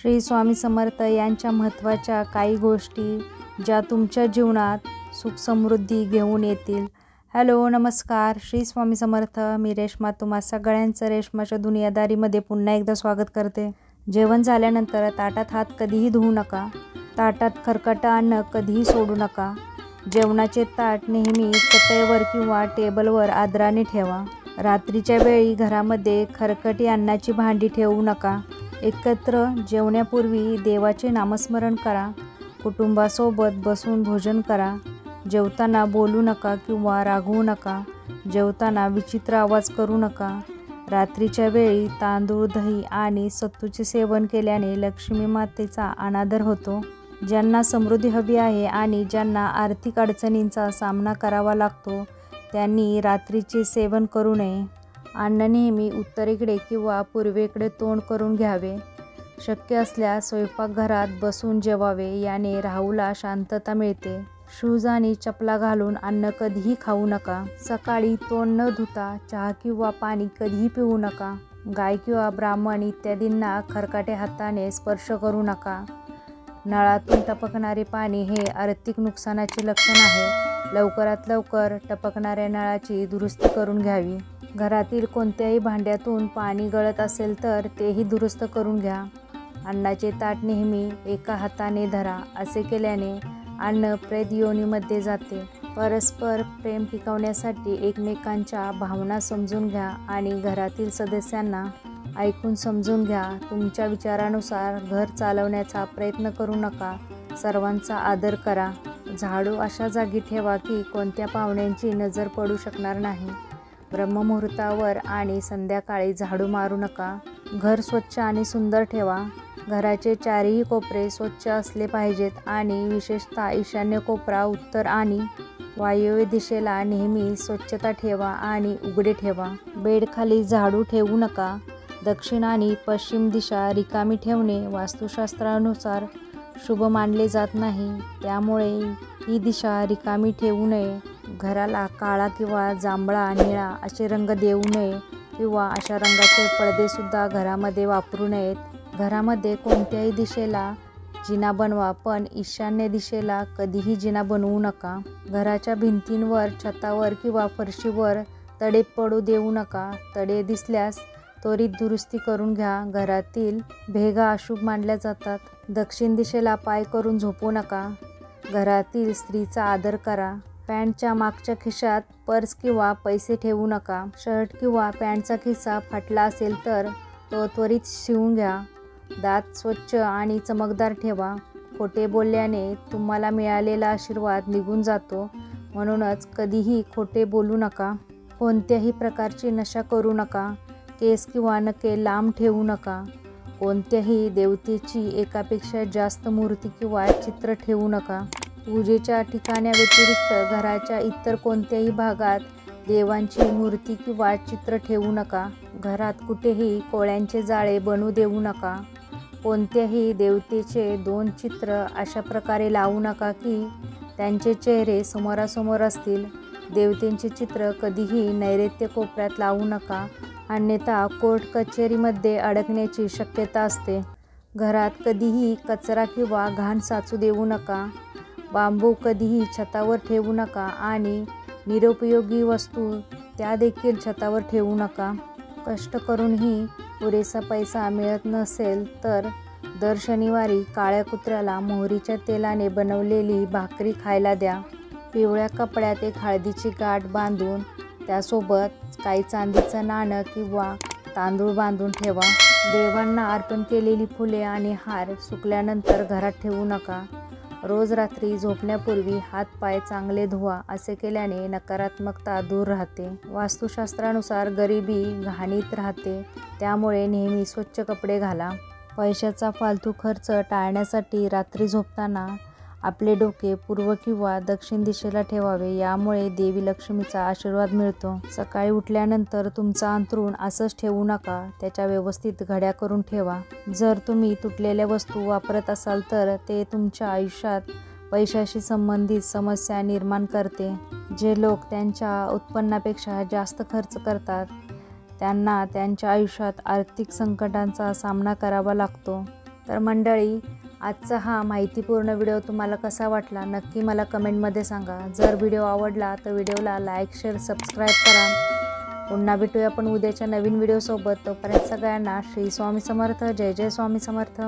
श्री स्वामी समर्थ यांच्या महत्त्वाच्या काही गोष्टी ज्या तुमच्या जीवनात सुख समृद्धी घेऊन येतील. हॅलो नमस्कार, श्री स्वामी समर्थ. मी रेश्मा तुम्हा सगळ्यांचं रेश्माच्या दुनियादारीमध्ये पुन्हा एकदा स्वागत करते. जेवण झाल्यानंतर ताटात हात कधीही धुवू नका. ताटात खरकटं अन्न कधीही सोडू नका. जेवणाचे ताट नेहमी चटईवर किंवा टेबलवर आदराने ठेवा. रात्रीच्या वेळी घरामध्ये खरकटी अन्नाची भांडी ठेवू नका. एकत्र जेवण्यापूर्वी देवाचे नामस्मरण करा. कुटुंबासोबत बसून भोजन करा. जेवताना बोलू नका किंवा रागवू नका. जेवताना विचित्र आवाज करू नका. रात्रीच्या वेळी तांदूळ, दही आणि सत्तूचे सेवन केल्याने लक्ष्मी मातेचा अनादर होतो. ज्यांना समृद्धी हवी आहे आणि ज्यांना आर्थिक अडचणींचा सामना करावा लागतो त्यांनी रात्रीचे सेवन करू नये. अन्न नेहमी उत्तरेकडे किंवा पूर्वेकडे तोंड करून घ्यावे. शक्य असल्यास स्वयंपाकघरात बसून जेवावे. याने राहूला शांतता मिळते. शूज आणि चपला घालून अन्न कधीही खाऊ नका. सकाळी तोंड न धुता चहा किंवा पाणी कधीही पिऊ नका. गाय किंवा ब्राह्मण इत्यादींना खरकाट्या हाताने स्पर्श करू नका. नळातून टपकणारे पाणी हे आर्थिक नुकसानाचे लक्षण आहे. लवकरात लवकर टपकणाऱ्या नळाची दुरुस्ती करून घ्यावी. घरातील कोणत्याही भांड्यातून पाणी गळत असेल तर तेही दुरुस्त करून घ्या. अन्नाचे ताट नेहमी एका हाताने धरा. असे केल्याने अन्न प्रेत योनीमध्ये जाते. परस्पर प्रेम टिकवण्यासाठी एकमेकांच्या भावना समजून घ्या आणि घरातील सदस्यांना ऐकून समजून घ्या. तुमच्या विचारानुसार घर चालवण्याचा प्रयत्न करू नका. सर्वांचा आदर करा. झाडू अशा जागी ठेवा की कोणत्या पाहुण्यांची नजर पडू शकणार नाही. ब्रह्ममुहूर्तावर आणि संध्याकाळी झाडू मारू नका. घर स्वच्छ आणि सुंदर ठेवा. घराचे चारही कोपरे स्वच्छ असले पाहिजेत आणि विशेषतः ईशान्य कोपरा, उत्तर आणि वायव्य दिशेला नेहमी स्वच्छता ठेवा आणि उघडे ठेवा. बेडखाली झाडू ठेवू नका. दक्षिण आणि पश्चिम दिशा रिकामी ठेवणे वास्तुशास्त्रानुसार शुभ मानले जात नाही. त्यामुळे ही दिशा रिकामी ठेवू नये. घराला काळा किंवा जांभळा, निळा असे रंग देऊ नये किंवा अशा रंगाचे पडदेसुद्धा घरामध्ये वापरू नयेत. घरामध्ये कोणत्याही दिशेला जिना बनवा पण ईशान्य दिशेला कधीही जिना बनवू नका. घराच्या भिंतींवर, छतावर किंवा फरशीवर तडे पडू देऊ नका. तडे दिसल्यास त्वरित दुरुस्ती करून घ्या. घरातील भेगा अशुभ मानल्या जातात. दक्षिण दिशेला पाय करून झोपू नका. घरातील स्त्रीचा आदर करा. पॅन्टच्या मागच्या खिशात पर्स किंवा पैसे ठेवू नका. शर्ट किंवा पॅन्टचा खिसा फाटला असेल तर तो त्वरित शिवून घ्या. दात स्वच्छ आणि चमकदार ठेवा. खोटे बोलल्याने तुम्हाला मिळालेला आशीर्वाद निघून जातो. म्हणूनच कधीही खोटे बोलू नका. कोणत्याही प्रकारची नशा करू नका. केस किंवा नखे लांब ठेवू नका. कोणत्याही देवतेची एकापेक्षा जास्त मूर्ती किंवा चित्र ठेवू नका. पूजेच्या ठिकाण्याव्यतिरिक्त घराच्या इतर कोणत्याही भागात देवांची मूर्ती किंवा चित्र ठेवू नका. घरात कुठेही कोळ्यांचे जाळे बनवू देऊ नका. कोणत्याही देवतेचे 2 चित्र अशा प्रकारे लावू नका की त्यांचे चेहरे समोरासमोर असतील. देवतेंचे चित्र कधीही नैऋत्य कोपऱ्यात लावू नका, अन्यथा कोर्ट कचेरीमध्ये अडकण्याची शक्यता असते. घरात कधीही कचरा किंवा घाण साचू देऊ नका. बांबू कधीही छतावर ठेवू नका आणि निरुपयोगी वस्तू त्या देखील छतावर ठेवू नका. कष्ट करूनही पुरेसा पैसा मिळत नसेल तर दर शनिवारी काळ्या कुत्र्याला मोहरीच्या तेलाने बनवलेली भाकरी खायला द्या. पिवळ्या कपड्यात एक हळदीची गाठ बांधून त्यासोबत काही चांदीचं नाणं किंवा तांदूळ बांधून ठेवा. देवांना अर्पण केलेली फुले आणि हार सुकल्यानंतर घरात ठेवू नका. रोज रात्री झोपण्यापूर्वी हात-पाय चांगले धुवा. असे केल्याने नकारात्मकता दूर राहते. वास्तुशास्त्रानुसार गरिबी घाणीत राहते. त्यामुळे नेहमी स्वच्छ कपडे घाला. पैशाचा फालतू खर्च टाळण्यासाठी रात्री झोपताना आपले डोके पूर्व किंवा दक्षिण दिशेला ठेवावे. यामुळे देवी लक्ष्मीचा आशीर्वाद मिळतो. सकाळी उठल्यानंतर तुमचं अंथरूण असंच ठेवू नका. त्याच्या व्यवस्थित घड्या करून ठेवा. जर तुम्ही तुटलेल्या वस्तू वापरत असाल तर ते तुमच्या आयुष्यात पैशाशी संबंधित समस्या निर्माण करते. जे लोक त्यांच्या उत्पन्नापेक्षा जास्त खर्च करतात त्यांना त्यांच्या आयुष्यात आर्थिक संकटांचा सामना करावा लागतो. तर मंडळी, आजचा हा माहितीपूर्ण व्हिडिओ तुम्हाला कसा वाटला नक्की मला कमेंटमध्ये सांगा. जर व्हिडिओ आवडला तर व्हिडिओला लाईक, शेअर, सबस्क्राईब करा. पुन्हा भेटूया आपण उद्याच्या नवीन व्हिडिओसोबत. तोपर्यंत सगळ्यांना श्री स्वामी समर्थ. जय जय स्वामी समर्थ.